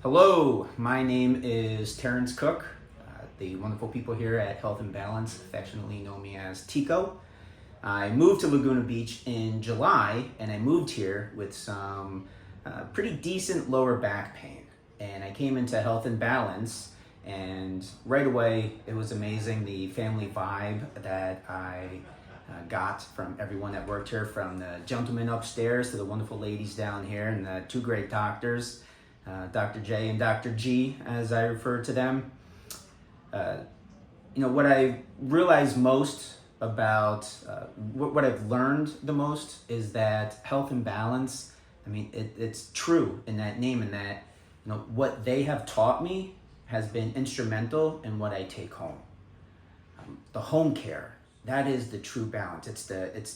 Hello, my name is Terence Cook. The wonderful people here at Health and Balance affectionately know me as Tico. I moved to Laguna Beach in July, and I moved here with some pretty decent lower back pain. And I came into Health and Balance, and right away it was amazing, the family vibe that I got from everyone that worked here, from the gentlemen upstairs to the wonderful ladies down here, and the two great doctors. Dr. J and Dr. G, as I refer to them. What I realized most about, what I've learned the most is that health and balance, it's true in that name, and that, what they have taught me has been instrumental in what I take home. The home care, that is the true balance. It's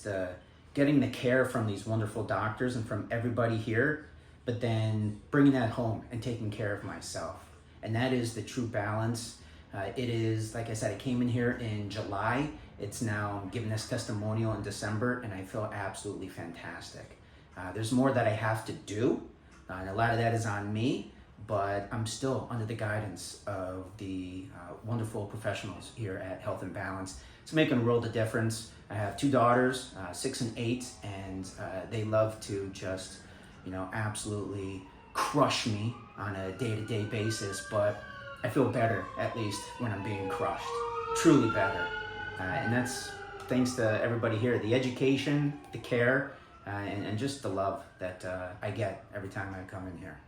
the getting the care from these wonderful doctors and from everybody here, but then bringing that home and taking care of myself. And that is the true balance. It is, like I said, I came in here in July. It's now, I'm giving this testimonial in December, and I feel absolutely fantastic. There's more that I have to do, and a lot of that is on me, but I'm still under the guidance of the wonderful professionals here at Health and Balance. It's making a world of difference. I have two daughters, 6 and 8, and they love to just absolutely crush me on a day-to-day basis, but I feel better, at least, when I'm being crushed. Truly better. And that's thanks to everybody here, the education, the care, and just the love that I get every time I come in here.